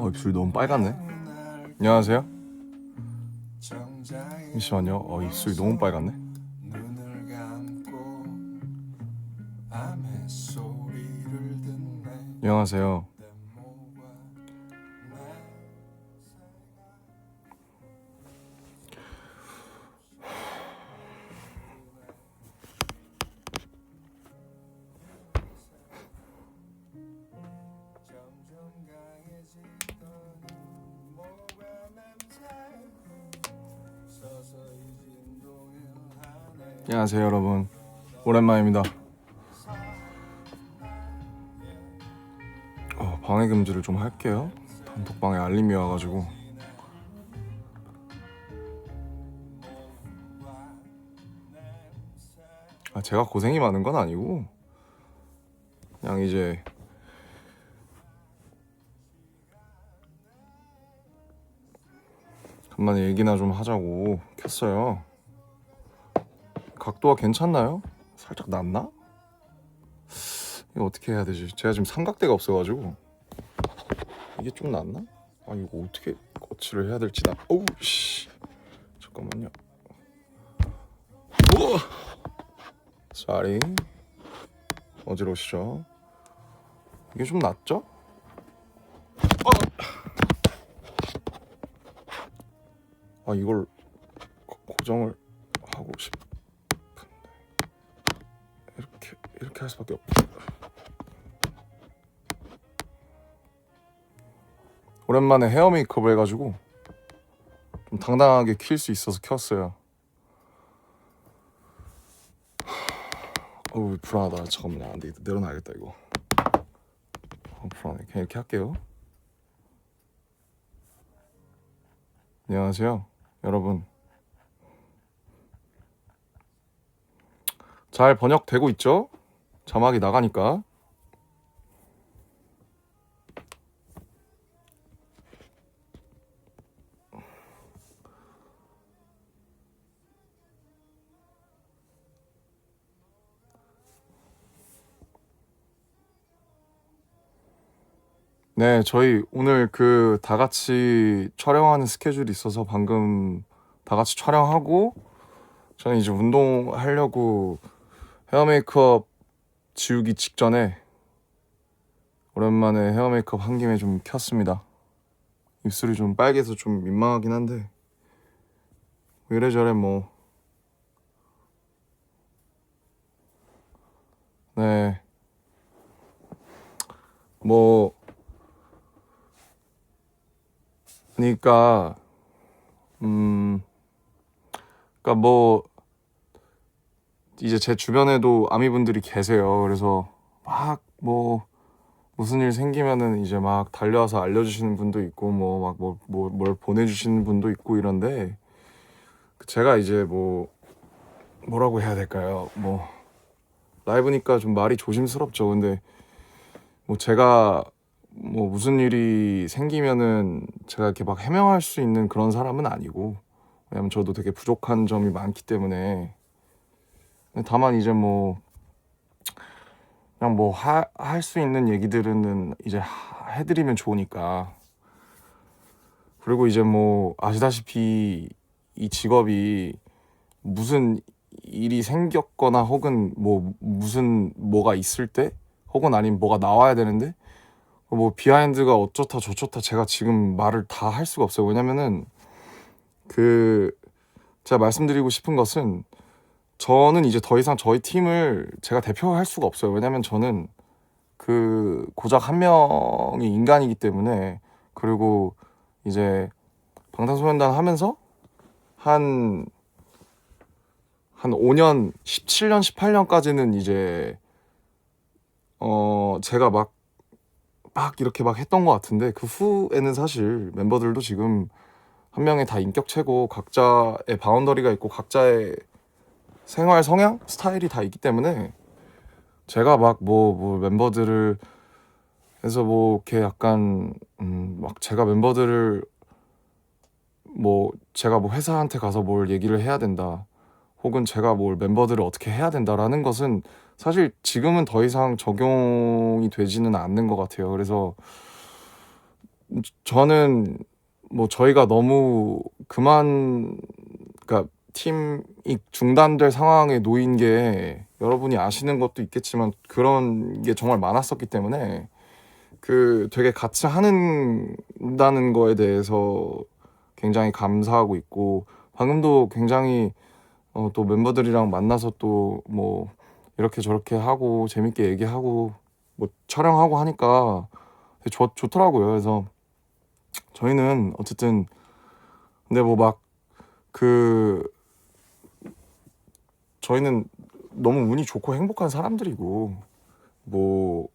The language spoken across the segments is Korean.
입술이 너무 빨갛네. 안녕하세요. 잠시만요. 입술이 너무 빨갛네. 안녕하세요. 안녕하세요 여러분, 오랜만입니다. 방해 금지를 좀 할게요. 단톡방에 알림이 와가지고. 제가 고생이 많은 건 아니고 그냥 이제 간만에 얘기나 좀 하자고 켰어요. 각도가 괜찮나요? 살짝 낮나? 이거 어떻게 해야 되지? 제가 지금 삼각대가 없어가지고 이게 좀 낮나? 이거 어떻게 거치를 해야 될지 어우 씨, 잠깐만요. 우와! 쏘리, 어지러우시죠? 이게 좀 낮죠? 이걸 고정을 하고 싶은데 이렇게 할 수밖에 없죠. 오랜만에 헤어 메이크업 해가지고 좀 당당하게 킬 수 있어서 켰어요. 불안하다. 잠깐만요. 안 되겠다. 내려놔야겠다 이거. 불안해. 그냥 이렇게 할게요. 안녕하세요 여러분. 잘 번역되고 있죠? 자막이 나가니까. 네, 저희 오늘 다 같이 촬영하는 스케줄이 있어서 방금 다 같이 촬영하고 저는 이제 운동하려고 헤어 메이크업 지우기 직전에 오랜만에 헤어 메이크업 한 김에 좀 켰습니다. 입술이 좀 빨개서 좀 민망하긴 한데 이래저래 네, 그러니까 이제 제 주변에도 아미분들이 계세요. 그래서 막 무슨 일 생기면은 이제 막 달려와서 알려주시는 분도 있고 뭘 보내주시는 분도 있고 이런데 제가 이제 뭐라고 해야 될까요? 라이브니까 좀 말이 조심스럽죠. 근데 제가 무슨 일이 생기면은 제가 이렇게 막 해명할 수 있는 그런 사람은 아니고, 왜냐면 저도 되게 부족한 점이 많기 때문에. 다만 이제 그냥 할 수 있는 얘기들은 이제 해드리면 좋으니까. 그리고 이제 아시다시피 이 직업이 무슨 일이 생겼거나 혹은 무슨 뭐가 있을 때 혹은 아니면 뭐가 나와야 되는데 비하인드가 어쩌다 저쩌다 제가 지금 말을 다 할 수가 없어요. 왜냐면은 제가 말씀드리고 싶은 것은 저는 이제 더 이상 저희 팀을 제가 대표할 수가 없어요. 왜냐면 저는 고작 한 명의 인간이기 때문에. 그리고 이제 방탄소년단 하면서 한 5년, 17년, 18년까지는 이제 제가 막 이렇게 막 했던 것 같은데 그 후에는 사실 멤버들도 지금 한 명이 다 인격체고 각자의 바운더리가 있고 각자의 생활 성향 스타일이 다 있기 때문에 제가 막 뭐 멤버들을 해서 뭐 이렇게 약간 막 제가 멤버들을 뭐 제가 뭐 회사한테 가서 뭘 얘기를 해야 된다 혹은 제가 뭘 멤버들을 어떻게 해야 된다라는 것은 사실 지금은 더 이상 적용이 되지는 않는 것 같아요. 그래서 저는 뭐 저희가 너무 그러니까 팀이 중단될 상황에 놓인 게 여러분이 아시는 것도 있겠지만 그런 게 정말 많았었기 때문에 그 되게 같이 하는다는 거에 대해서 굉장히 감사하고 있고 방금도 굉장히 또 멤버들이랑 만나서 또 뭐 이렇게 저렇게 하고 재밌게 얘기하고 뭐 촬영하고 하니까 되게 좋더라고요. 그래서 저희는 어쨌든 근데 뭐 막 그 저희는 너무 운이 좋고 행복한 사람들이고 뭐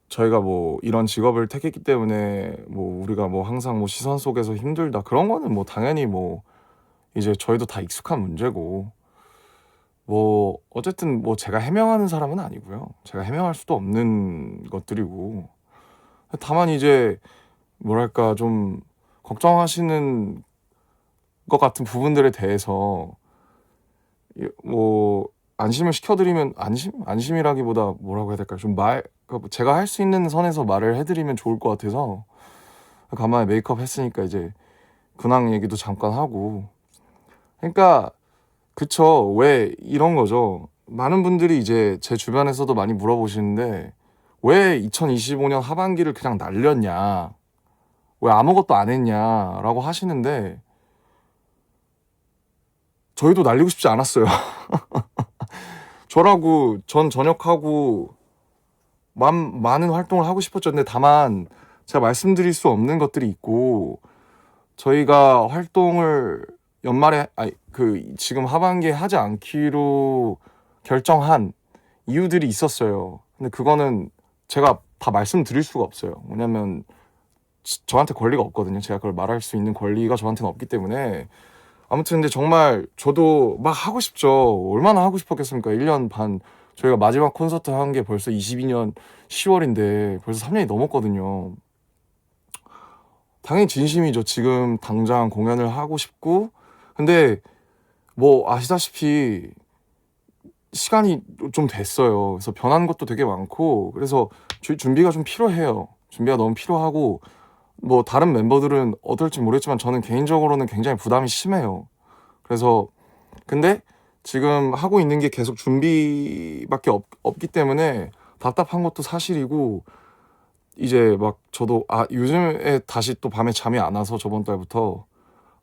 저희가 뭐 이런 직업을 택했기 때문에 뭐 우리가 뭐 항상 뭐 시선 속에서 힘들다 그런 거는 뭐 당연히 뭐 이제 저희도 다 익숙한 문제고 뭐 어쨌든 뭐 제가 해명하는 사람은 아니고요. 제가 해명할 수도 없는 것들이고 다만 이제 뭐랄까 좀 걱정하시는 것 같은 부분들에 대해서 뭐 안심을 시켜드리면 안심이라기보다 뭐라고 해야 될까요? 그러니까 제가 할 수 있는 선에서 말을 해드리면 좋을 것 같아서 간만에 메이크업 했으니까 이제 근황 얘기도 잠깐 하고 그러니까 그쵸. 왜 이런 거죠. 많은 분들이 이제 제 주변에서도 많이 물어보시는데 왜 2025년 하반기를 그냥 날렸냐, 왜 아무것도 안 했냐라고 하시는데 저희도 날리고 싶지 않았어요. 저라고 전 전역하고 많은 활동을 하고 싶었죠. 근데 다만 제가 말씀드릴 수 없는 것들이 있고 저희가 활동을 연말에 지금 하반기에 하지 않기로 결정한 이유들이 있었어요. 근데 그거는 제가 다 말씀드릴 수가 없어요. 왜냐면 저한테 권리가 없거든요. 제가 그걸 말할 수 있는 권리가 저한테는 없기 때문에 아무튼 근데 정말 저도 막 하고 싶죠. 얼마나 하고 싶었겠습니까? 1년 반 저희가 마지막 콘서트 한 게 벌써 22년 10월인데 벌써 3년이 넘었거든요. 당연히 진심이죠. 지금 당장 공연을 하고 싶고 근데 뭐 아시다시피 시간이 좀 됐어요. 그래서 변한 것도 되게 많고 그래서 준비가 좀 필요해요. 준비가 너무 필요하고 뭐 다른 멤버들은 어떨지 모르겠지만 저는 개인적으로는 굉장히 부담이 심해요. 그래서 근데 지금 하고 있는 게 계속 준비밖에 없기 때문에 답답한 것도 사실이고 이제 막 저도 요즘에 다시 또 밤에 잠이 안 와서 저번 달부터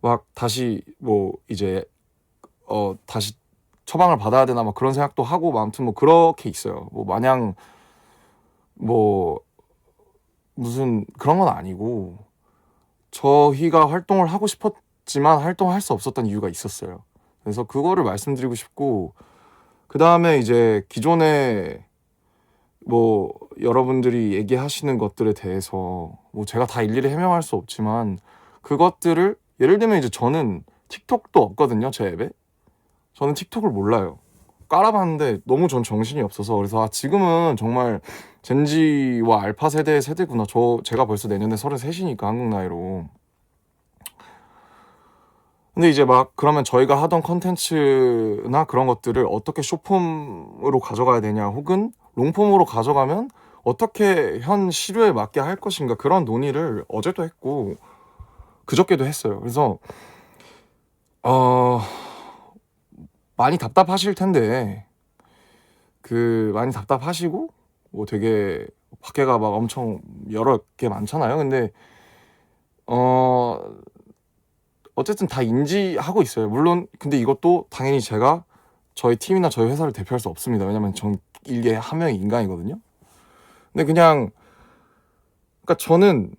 막 다시 뭐 이제 다시 처방을 받아야 되나 막 그런 생각도 하고 뭐 아무튼 뭐 그렇게 있어요. 뭐 마냥 뭐 무슨 그런 건 아니고 저희가 활동을 하고 싶었지만 활동할 수 없었던 이유가 있었어요. 그래서 그거를 말씀드리고 싶고 그다음에 이제 기존에 뭐 여러분들이 얘기하시는 것들에 대해서 뭐 제가 다 일일이 해명할 수 없지만 그것들을 예를 들면 이제 저는 틱톡도 없거든요, 제 앱에. 저는 틱톡을 몰라요. 깔아봤는데 너무 전 정신이 없어서 그래서 지금은 정말 젠지와 알파 세대의 세대구나. 제가 벌써 내년에 33이니까 한국 나이로. 근데 이제 막 그러면 저희가 하던 컨텐츠나 그런 것들을 어떻게 숏폼으로 가져가야 되냐 혹은 롱폼으로 가져가면 어떻게 현 시류에 맞게 할 것인가 그런 논의를 어제도 했고 그저께도 했어요. 그래서 어 많이 답답하실 텐데 많이 답답하시고 뭐 되게 밖에가 막 엄청 여러 개 많잖아요. 근데 어 어쨌든 다 인지하고 있어요. 물론 근데 이것도 당연히 제가 저희 팀이나 저희 회사를 대표할 수 없습니다. 왜냐면 전 일개 한 명의 인간이거든요. 근데 그냥 그러니까 저는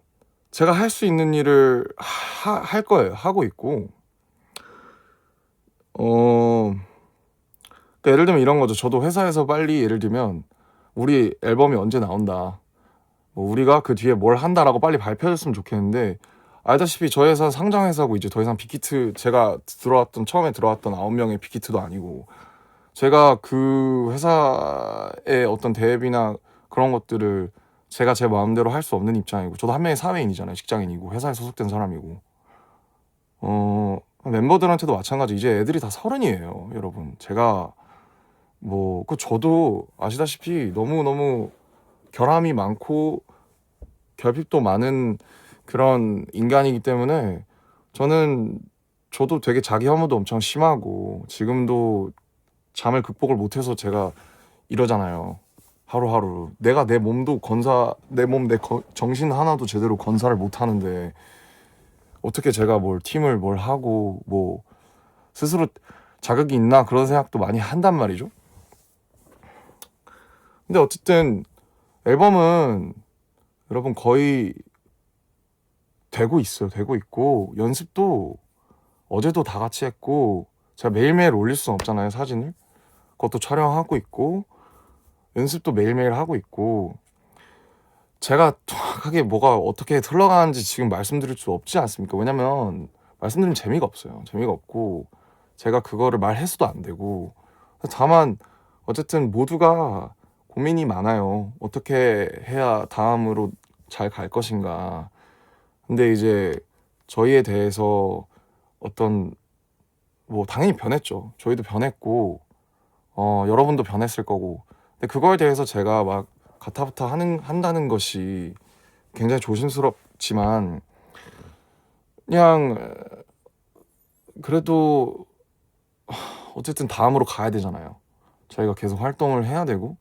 제가 할 수 있는 일을 할 거예요. 하고 있고 그러니까 예를 들면 이런 거죠. 저도 회사에서 빨리 예를 들면 우리 앨범이 언제 나온다, 뭐 우리가 그 뒤에 뭘 한다라고 빨리 발표해줬으면 좋겠는데, 알다시피 저희 회사 상장회사고 이제 더 이상 빅히트, 제가 처음에 들어왔던 9명의 빅히트도 아니고, 제가 그 회사의 어떤 대회비나 그런 것들을 제가 제 마음대로 할 수 없는 입장이고, 저도 한 명의 사회인이잖아요. 직장인이고 회사에 소속된 사람이고, 멤버들한테도 마찬가지. 이제 애들이 다 30이에요 여러분. 제가 저도 아시다시피 너무너무 결함이 많고 결핍도 많은 그런 인간이기 때문에, 저도 되게 자기 혐오도 엄청 심하고, 지금도 잠을 극복을 못해서 제가 이러잖아요. 하루하루 내가 내 몸도 정신 하나도 제대로 건사를 못 하는데, 어떻게 제가 팀을 뭘 하고 스스로 자격이 있나, 그런 생각도 많이 한단 말이죠. 근데 어쨌든 앨범은 여러분 거의 되고 있어요. 되고 있고, 연습도 어제도 다 같이 했고, 제가 매일매일 올릴 수는 없잖아요, 사진을. 그것도 촬영하고 있고, 연습도 매일매일 하고 있고, 제가 정확하게 뭐가 어떻게 흘러가는지 지금 말씀드릴 수 없지 않습니까? 왜냐면 말씀드리면 재미가 없어요. 재미가 없고, 제가 그거를 말해서도 안 되고. 다만 어쨌든 모두가 고민이 많아요. 어떻게 해야 다음으로 잘 갈 것인가. 근데 이제 저희에 대해서 어떤 당연히 변했죠. 저희도 변했고, 여러분도 변했을 거고. 근데 그거에 대해서 제가 막 가타부타 한다는 것이 굉장히 조심스럽지만, 그냥 그래도 어쨌든 다음으로 가야 되잖아요. 저희가 계속 활동을 해야 되고,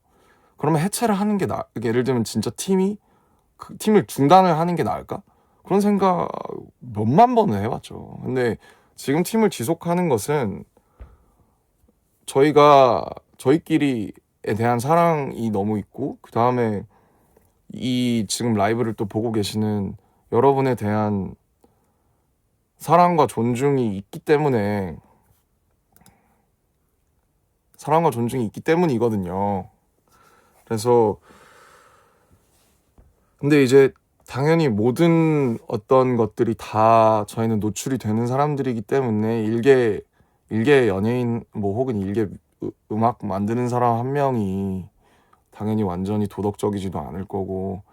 그러면 해체를 하는 게 예를 들면 진짜 그 팀을 중단을 하는 게 나을까? 그런 생각 몇만 번을 해봤죠. 근데 지금 팀을 지속하는 것은 저희끼리에 대한 사랑이 너무 있고, 그 다음에 이 지금 라이브를 또 보고 계시는 여러분에 대한 사랑과 존중이 있기 때문이거든요. 그래서 근데 이제 당연히 모든 어떤 것들이 다 저희는 노출이 되는 사람들이기 때문에, 일개 연예인 혹은 일개 음악 만드는 사람 한 명이 당연히 완전히 도덕적이지도 않을 거고,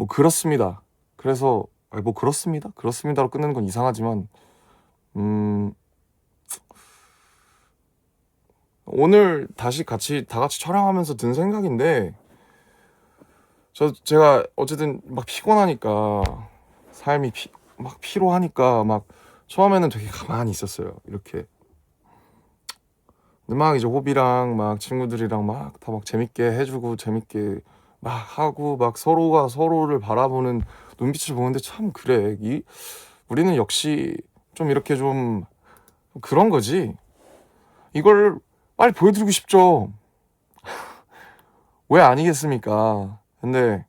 그렇습니다. 그래서 그렇습니다로 끝내는 건 이상하지만, 오늘 다시 다 같이 촬영하면서 든 생각인데, 제가 어쨌든 막 피곤하니까, 삶이 막 피로하니까, 막 처음에는 되게 가만히 있었어요. 이렇게. 근데 막 이제 호비랑 막 친구들이랑 막 다 막 재밌게 해주고, 재밌게 막 하고, 막 서로가 서로를 바라보는 눈빛을 보는데, 참 그래. 우리는 역시 좀 이렇게 좀 그런 거지. 이걸 빨리 보여드리고 싶죠. 왜 아니겠습니까? 근데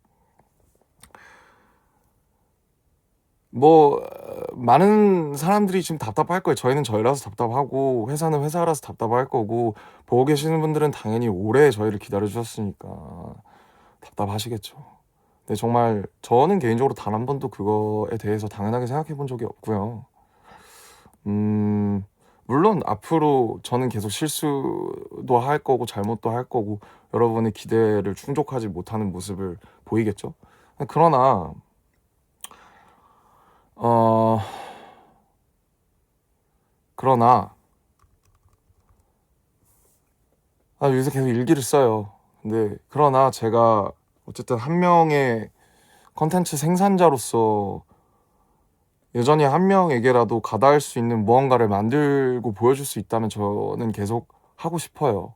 많은 사람들이 지금 답답할 거예요. 저희는 저희라서 답답하고, 회사는 회사라서 답답할 거고, 보고 계시는 분들은 당연히 오래 저희를 기다려 주셨으니까 답답하시겠죠. 근데 정말 저는 개인적으로 단 한 번도 그거에 대해서 당연하게 생각해 본 적이 없고요. 물론 앞으로 저는 계속 실수도 할 거고 잘못도 할 거고, 여러분의 기대를 충족하지 못하는 모습을 보이겠죠. 그러나 어 그러나 요새 계속 일기를 써요. 근데 그러나 제가 어쨌든 한 명의 컨텐츠 생산자로서 여전히 한 명에게라도 가닿을 수 있는 무언가를 만들고 보여줄 수 있다면 저는 계속 하고 싶어요.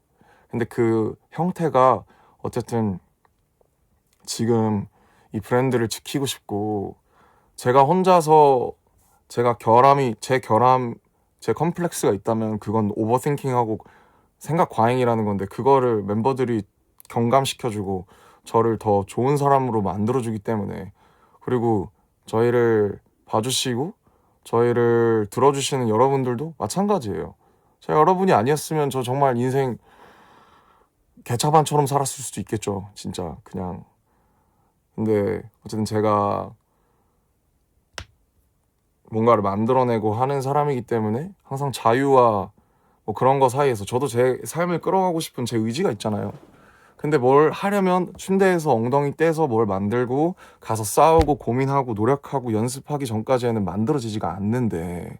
근데 그 형태가 어쨌든 지금 이 브랜드를 지키고 싶고, 제가 혼자서 제 컴플렉스가 있다면 그건 오버띵킹하고 생각 과잉이라는 건데, 그거를 멤버들이 경감시켜주고 저를 더 좋은 사람으로 만들어주기 때문에, 그리고 저희를 봐주시고 저희를 들어주시는 여러분들도 마찬가지예요. 제가 여러분이 아니었으면 저 정말 인생 개차반처럼 살았을 수도 있겠죠, 진짜 그냥. 근데 어쨌든 제가 뭔가를 만들어내고 하는 사람이기 때문에 항상 자유와 뭐 그런 거 사이에서 저도 제 삶을 끌어가고 싶은 제 의지가 있잖아요. 근데 뭘 하려면 침대에서 엉덩이 떼서 뭘 만들고 가서 싸우고 고민하고 노력하고 연습하기 전까지는 만들어지지가 않는데,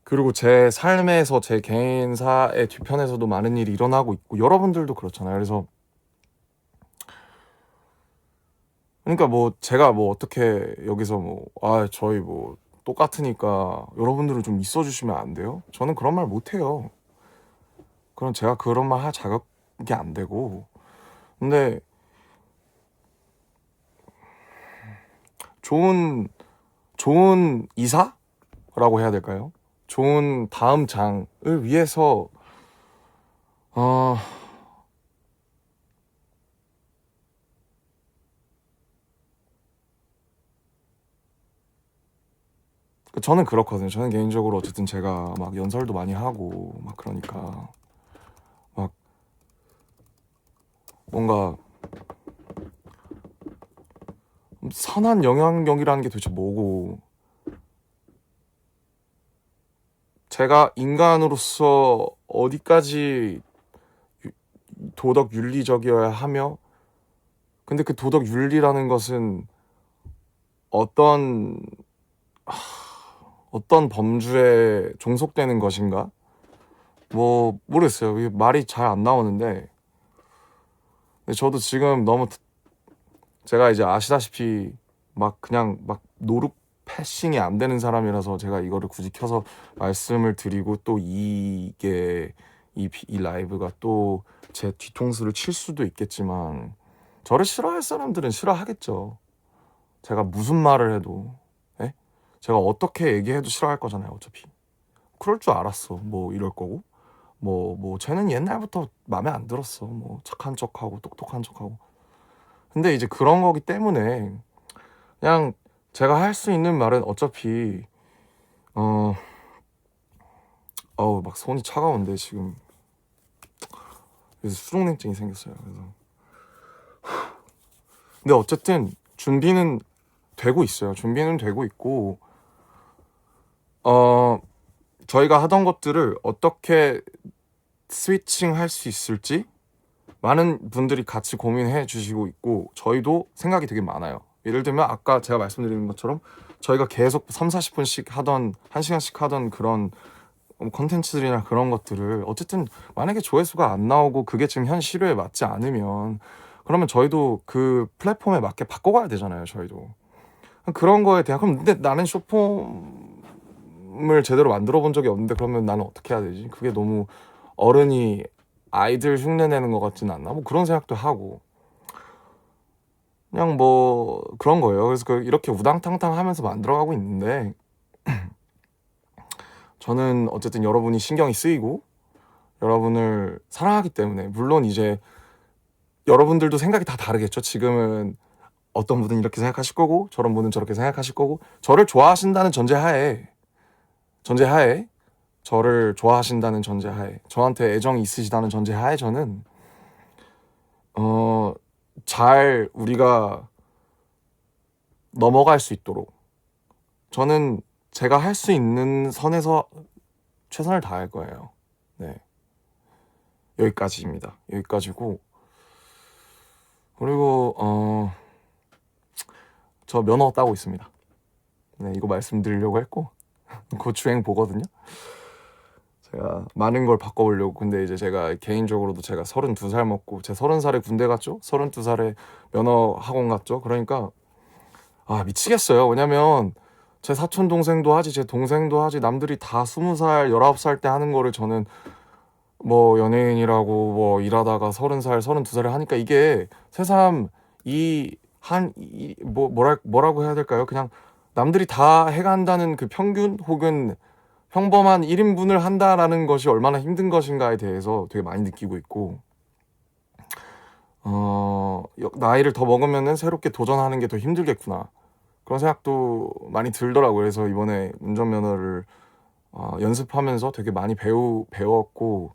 그리고 제 삶에서 제 개인사의 뒤편에서도 많은 일이 일어나고 있고 여러분들도 그렇잖아요. 그래서 그러니까 뭐 제가 뭐 어떻게 여기서 뭐 저희 뭐 똑같으니까 여러분들은 좀 있어 주시면 안 돼요? 저는 그런 말 못 해요. 그럼 제가 그런 말 할 자격이 안 되고. 근데 좋은 이사라고 해야 될까요? 좋은 다음 장을 위해서 어 저는 그렇거든요. 저는 개인적으로 어쨌든 제가 막 연설도 많이 하고 막 그러니까 막 뭔가 선한 영향력이라는 게 도대체 뭐고, 제가 인간으로서 어디까지 도덕 윤리적이어야 하며, 근데 그 도덕 윤리라는 것은 어떤 범주에 종속되는 것인가? 뭐 모르겠어요. 이게 말이 잘 안 나오는데, 근데 저도 지금 너무 제가 이제 아시다시피 막 그냥 막 노룩 패싱이 안 되는 사람이라서 제가 이거를 굳이 켜서 말씀을 드리고, 또 이게 이 라이브가 또 제 뒤통수를 칠 수도 있겠지만, 저를 싫어할 사람들은 싫어하겠죠. 제가 무슨 말을 해도, 예? 제가 어떻게 얘기해도 싫어할 거잖아요, 어차피. 그럴 줄 알았어. 뭐 이럴 거고. 뭐 쟤는 옛날부터 마음에 안 들었어. 뭐 착한 척하고 똑똑한 척하고. 근데 이제 그런 거기 때문에 그냥 제가 할 수 있는 말은 어차피 어 어우 막 손이 차가운데 지금. 그래서 수족냉증이 생겼어요. 그래서 근데 어쨌든 준비는 되고 있어요. 준비는 되고 있고 저희가 하던 것들을 어떻게 스위칭할 수 있을지 많은 분들이 같이 고민해 주시고 있고, 저희도 생각이 되게 많아요. 예를 들면 아까 제가 말씀드린 것처럼 저희가 계속 3-40분씩 하던 1시간씩 하던 그런 컨텐츠들이나 그런 것들을 어쨌든 만약에 조회수가 안 나오고 그게 지금 현 시류에 맞지 않으면, 그러면 저희도 그 플랫폼에 맞게 바꿔가야 되잖아요. 저희도 그런 거에 대한. 그럼 근데 나는 쇼폼을 제대로 만들어 본 적이 없는데 그러면 나는 어떻게 해야 되지? 그게 너무 어른이 아이들 흉내 내는 것 같지는 않나? 뭐 그런 생각도 하고 그냥 뭐 그런 거예요. 그래서 이렇게 우당탕탕 하면서 만들어가고 있는데, 저는 어쨌든 여러분이 신경이 쓰이고 여러분을 사랑하기 때문에, 물론 이제 여러분들도 생각이 다 다르겠죠. 지금은 어떤 분은 이렇게 생각하실 거고 저런 분은 저렇게 생각하실 거고, 저를 좋아하신다는 전제하에 저를 좋아하신다는 전제하에, 저한테 애정이 있으시다는 전제하에, 저는 잘 우리가 넘어갈 수 있도록 저는 제가 할 수 있는 선에서 최선을 다할 거예요. 네, 여기까지입니다. 여기까지고, 그리고 저 면허 따고 있습니다. 네, 이거 말씀드리려고 했고 곧 주행 보거든요. 제가 많은 걸 바꿔보려고. 근데 이제 제가 개인적으로도 제가 32살 먹고 제 30살에 군대 갔죠. 32살에 면허 학원 갔죠. 그러니까 미치겠어요. 왜냐면 제 사촌 동생도 하지, 제 동생도 하지, 남들이 다 20살 19살 때 하는 거를 저는 뭐 연예인이라고 뭐 일하다가 30살 32살에 하니까, 이게 새삼 뭐라고 해야 될까요? 그냥 남들이 다 해간다는 그 평균 혹은 평범한 1인분을 한다라는 것이 얼마나 힘든 것인가에 대해서 되게 많이 느끼고 있고, 나이를 더 먹으면은 새롭게 도전하는 게 더 힘들겠구나, 그런 생각도 많이 들더라고요. 그래서 이번에 운전면허를 연습하면서 되게 많이 배웠고,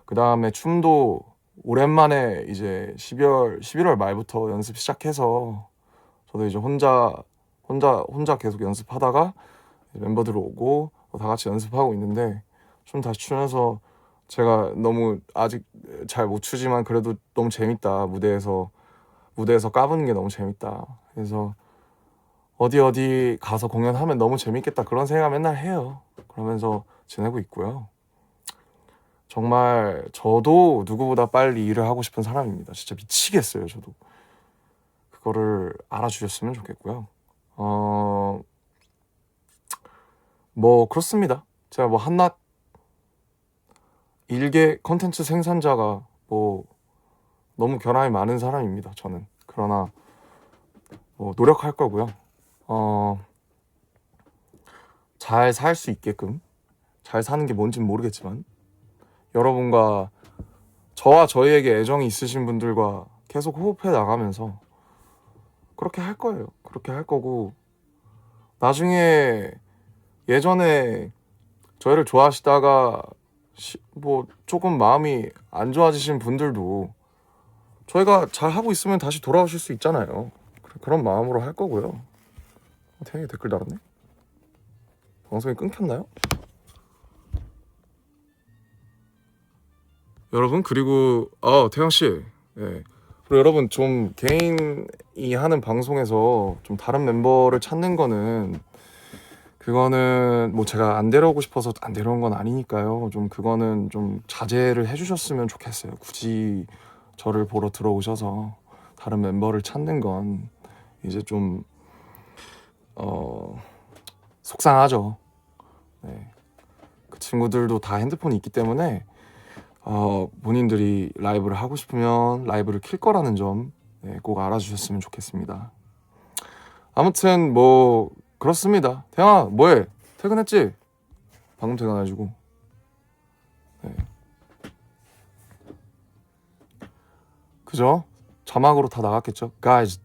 그 다음에 춤도 오랜만에 이제 11월 말부터 연습 시작해서 저도 이제 혼자 계속 연습하다가 멤버들 오고 다 같이 연습하고 있는데 춤 다시 추면서 제가 너무 아직 잘 못 추지만 그래도 너무 재밌다. 무대에서 까부는 게 너무 재밌다. 그래서 어디 가서 공연하면 너무 재밌겠다. 그런 생각 맨날 해요. 그러면서 지내고 있고요. 정말 저도 누구보다 빨리 일을 하고 싶은 사람입니다. 진짜 미치겠어요. 저도 그거를 알아주셨으면 좋겠고요. 뭐 그렇습니다. 제가 뭐 한낱 일개 컨텐츠 생산자가 뭐 너무 결함이 많은 사람입니다. 저는 그러나 뭐 노력할 거고요. 잘 살 수 있게끔 잘 사는 게 뭔지는 모르겠지만 여러분과 저와 저희에게 애정이 있으신 분들과 계속 호흡해 나가면서 그렇게 할 거예요. 그렇게 할 거고 나중에 예전에 저희를 좋아하시다가 뭐 조금 마음이 안 좋아지신 분들도 저희가 잘 하고 있으면 다시 돌아오실 수 있잖아요. 그런 마음으로 할 거고요. 태양이 댓글 달았네? 방송이 끊겼나요? 여러분 그리고 태양씨 예. 그리고 여러분 좀 개인이 하는 방송에서 좀 다른 멤버를 찾는 거는 그거는 뭐 제가 안 데려오고 싶어서 안 데려온 건 아니니까요. 좀 그거는 좀 자제를 해주셨으면 좋겠어요. 굳이 저를 보러 들어오셔서 다른 멤버를 찾는 건 이제 좀 속상하죠. 네. 그 친구들도 다 핸드폰이 있기 때문에 본인들이 라이브를 하고 싶으면 라이브를 킬 거라는 점 꼭 알아주셨으면 좋겠습니다. 아무튼 뭐 그렇습니다. 태영아 뭐해? 퇴근했지? 방금 퇴근해가지고 네. 그죠? 자막으로 다 나갔겠죠? Guys,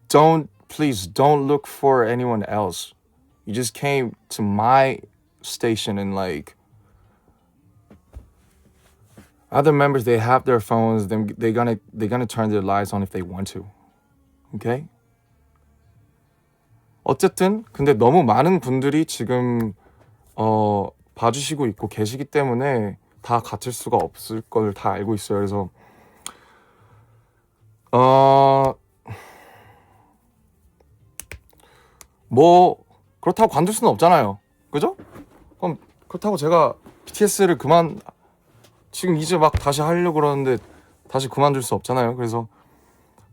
please don't look for anyone else. You just came to my station and like other members, they have their phones. They're gonna turn their lights on if they want to. Okay? 어쨌든 근데 너무 많은 분들이 지금 봐주시고 있고 계시기 때문에 다 같을 수가 없을 걸 다 알고 있어요. 그래서 뭐 그렇다고 관둘 수는 없잖아요. 그죠? 그럼 그렇다고 제가 BTS를 지금 이제 막 다시 하려고 그러는데 다시 그만둘 수 없잖아요. 그래서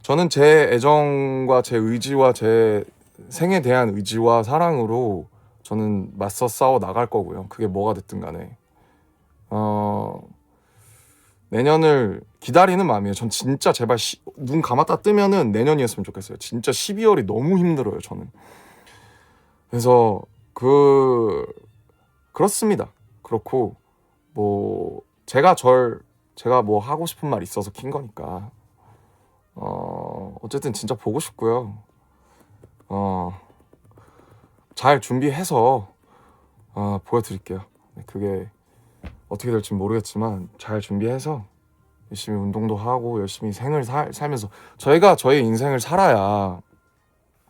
저는 제 애정과 제 의지와 제 생에 대한 의지와 사랑으로 저는 맞서 싸워 나갈 거고요. 그게 뭐가 됐든 간에 내년을 기다리는 마음이에요. 전 진짜 제발 눈 감았다 뜨면은 내년이었으면 좋겠어요. 진짜 12월이 너무 힘들어요. 저는. 그래서 그렇습니다. 그렇고 뭐 제가 뭐 하고 싶은 말 있어서 킨 거니까 어쨌든 진짜 보고 싶고요. 잘 준비해서 보여드릴게요. 그게 어떻게 될지 모르겠지만 잘 준비해서 열심히 운동도 하고 열심히 생을 살면서 저희가 저희 인생을 살아야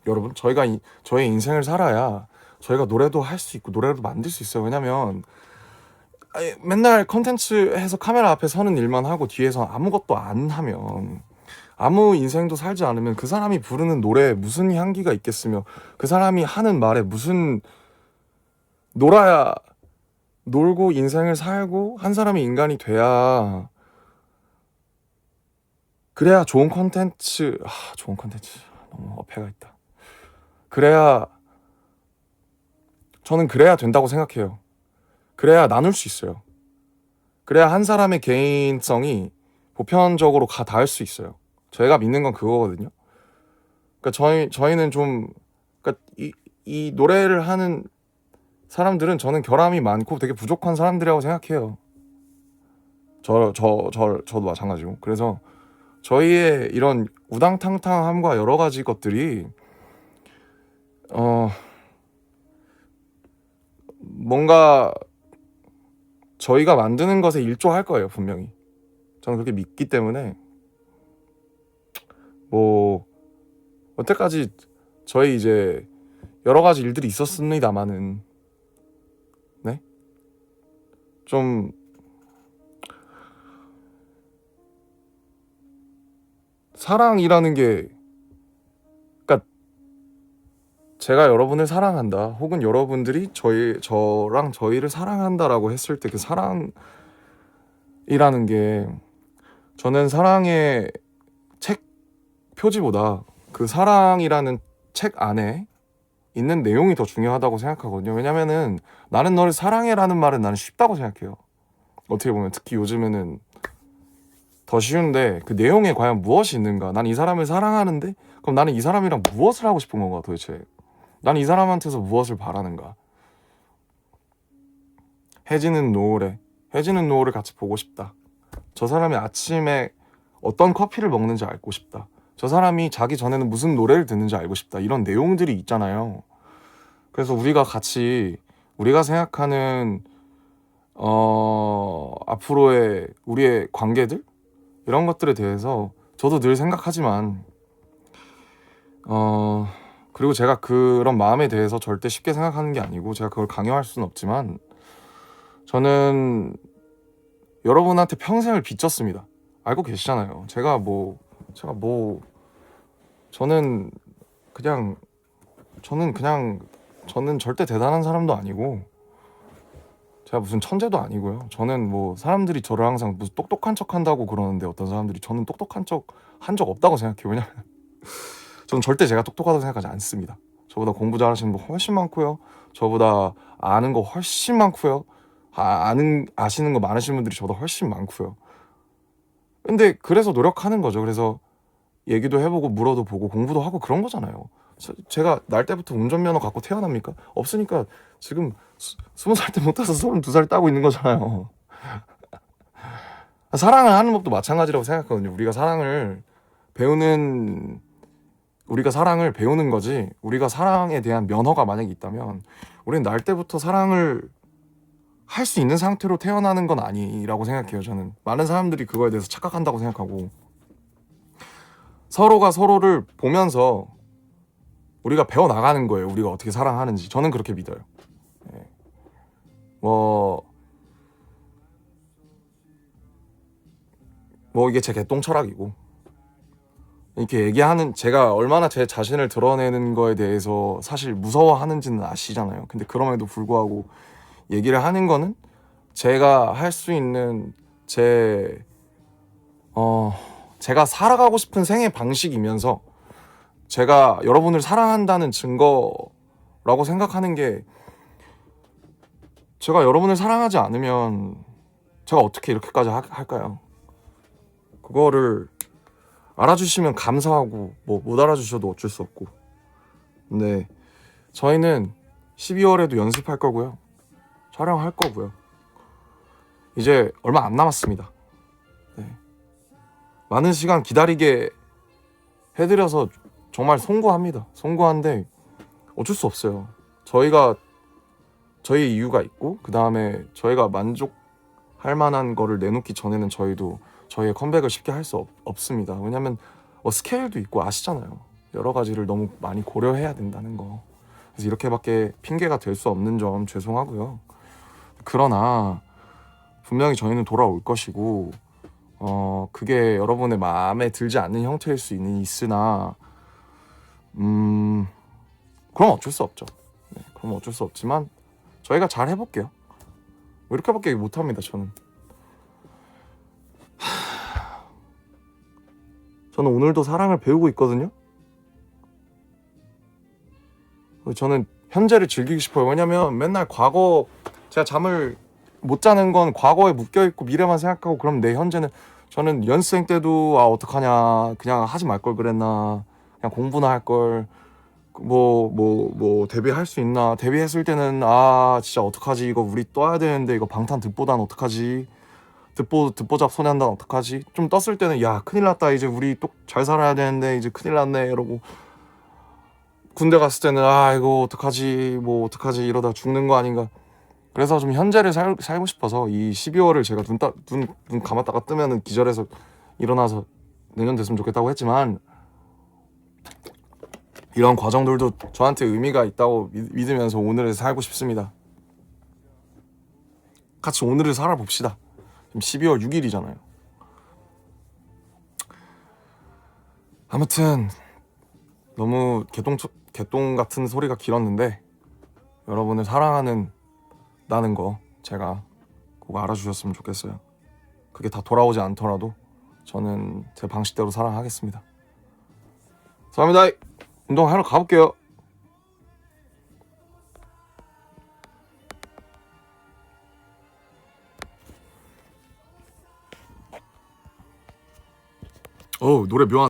여러분 저희가 저희 인생을 살아야 저희가 노래도 할 수 있고 노래도 만들 수 있어요. 왜냐면 맨날 컨텐츠 해서 카메라 앞에 서는 일만 하고 뒤에서 아무것도 안 하면 아무 인생도 살지 않으면 그 사람이 부르는 노래에 무슨 향기가 있겠으며 그 사람이 하는 말에 무슨 놀아야 놀고 인생을 살고 한 사람이 인간이 돼야 그래야 좋은 컨텐츠 너무 어폐가 있다. 저는 그래야 된다고 생각해요. 그래야 나눌 수 있어요. 그래야 한 사람의 개인성이 보편적으로 닿을 수 있어요. 저희가 믿는 건 그거거든요. 그러니까 저희는 좀 그러니까 이 노래를 하는 사람들은 저는 결함이 많고 되게 부족한 사람들이라고 생각해요. 저도 마찬가지고. 그래서 저희의 이런 우당탕탕함과 여러 가지 것들이 뭔가 저희가 만드는 것에 일조할 거예요, 분명히. 저는 그렇게 믿기 때문에 뭐 여태까지 저희 이제 여러 가지 일들이 있었습니다만은 네? 좀 사랑이라는 게, 그러니까 제가 여러분을 사랑한다 혹은 여러분들이 저랑 저희를 사랑한다라고 했을 때 그 사랑이라는 게, 저는 사랑의 책 표지보다 그 사랑이라는 책 안에 있는 내용이 더 중요하다고 생각하거든요. 왜냐면은 나는 너를 사랑해라는 말은 나는 쉽다고 생각해요. 어떻게 보면 특히 요즘에는 더 쉬운데 그 내용에 과연 무엇이 있는가. 난 이 사람을 사랑하는데 그럼 나는 이 사람이랑 무엇을 하고 싶은 건가 도대체. 난 이 사람한테서 무엇을 바라는가. 해지는 노을을 같이 보고 싶다. 저 사람이 아침에 어떤 커피를 먹는지 알고 싶다. 저 사람이 자기 전에는 무슨 노래를 듣는지 알고 싶다. 이런 내용들이 있잖아요. 그래서 우리가 같이 우리가 생각하는 앞으로의 우리의 관계들 이런 것들에 대해서 저도 늘 생각하지만 그리고 제가 그런 마음에 대해서 절대 쉽게 생각하는 게 아니고 제가 그걸 강요할 수는 없지만 저는 여러분한테 평생을 빚졌습니다. 알고 계시잖아요. 저는 그냥 저는 절대 대단한 사람도 아니고 제가 무슨 천재도 아니고요. 저는 뭐 사람들이 저를 항상 무슨 똑똑한 척 한다고 그러는데 어떤 사람들이 저는 똑똑한 척 한 적 없다고 생각해요. 왜냐면 저는 절대 제가 똑똑하다고 생각하지 않습니다. 저보다 공부 잘하시는 분 훨씬 많고요. 저보다 아는 거 훨씬 많고요. 아시는 거 많으신 분들이 저보다 훨씬 많고요. 근데 그래서 노력하는 거죠. 그래서 얘기도 해보고 물어도 보고 공부도 하고 그런 거잖아요. 제가 날 때부터 운전면허 갖고 태어납니까? 없으니까 지금 20살 때 못 타서 32살 따고 있는 거잖아요. 사랑을 하는 법도 마찬가지라고 생각하거든요. 우리가 사랑을 배우는 거지, 우리가 사랑에 대한 면허가 만약에 있다면 우리는 날 때부터 사랑을 할 수 있는 상태로 태어나는 건 아니라고 생각해요. 저는 많은 사람들이 그거에 대해서 착각한다고 생각하고, 서로가 서로를 보면서 우리가 배워나가는 거예요. 우리가 어떻게 사랑하는지. 저는 그렇게 믿어요. 뭐 이게 제 개똥 철학이고, 이렇게 얘기하는 제가 얼마나 제 자신을 드러내는 거에 대해서 사실 무서워하는지는 아시잖아요. 근데 그럼에도 불구하고 얘기를 하는 거는 제가 할 수 있는 제가 살아가고 싶은 생애 방식이면서 제가 여러분을 사랑한다는 증거라고 생각하는 게, 제가 여러분을 사랑하지 않으면 제가 어떻게 이렇게까지 할까요? 그거를 알아주시면 감사하고 뭐 못 알아주셔도 어쩔 수 없고. 근데 저희는 12월에도 연습할 거고요. 촬영할 거고요. 이제 얼마 안 남았습니다. 네. 많은 시간 기다리게 해드려서 정말 송구합니다. 송구한데 어쩔 수 없어요. 저희의 이유가 있고, 그 다음에 저희가 만족할 만한 거를 내놓기 전에는 저희도 저희의 컴백을 쉽게 할 수 없습니다. 왜냐면 스케일도 있고 아시잖아요. 여러 가지를 너무 많이 고려해야 된다는 거. 그래서 이렇게밖에 핑계가 될 수 없는 점 죄송하고요. 그러나 분명히 저희는 돌아올 것이고, 그게 여러분의 마음에 들지 않는 형태일 수 있으나 그럼 어쩔 수 없죠. 네, 그럼 어쩔 수 없지만 저희가 잘 해볼게요. 이렇게밖에 못합니다. 저는 오늘도 사랑을 배우고 있거든요. 저는 현재를 즐기고 싶어요. 왜냐면 맨날 제가 잠을 못 자는 건 과거에 묶여있고 미래만 생각하고, 그럼 내 현재는, 저는 연습생 때도 어떡하냐, 그냥 하지 말 걸 그랬나, 그냥 공부나 할 걸, 데뷔할 수 있나, 데뷔했을 때는 진짜 어떡하지, 이거 우리 떠야 되는데, 이거 방탄 듣보단 어떡하지, 듣보잡 소년단 어떡하지, 좀 떴을 때는 야 큰일 났다, 이제 우리 또 잘 살아야 되는데 이제 큰일 났네 이러고, 군대 갔을 때는 이거 어떡하지, 어떡하지, 이러다 죽는 거 아닌가. 그래서 좀 현재를 살고 싶어서 이 12월을 제가 눈 감았다가 뜨면은 기절해서 일어나서 내년 됐으면 좋겠다고 했지만, 이런 과정들도 저한테 의미가 있다고 믿으면서 오늘을 살고 싶습니다. 같이 오늘을 살아봅시다. 지금 12월 6일이잖아요. 아무튼 너무 개똥 같은 소리가 길었는데, 여러분을 사랑하는 나는 거 제가 꼭 알아주셨으면 좋겠어요. 그게 다 돌아오지 않더라도 저는 제 방식대로 사랑하겠습니다. 감사합니다. 운동하러 가볼게요. 노래 묘한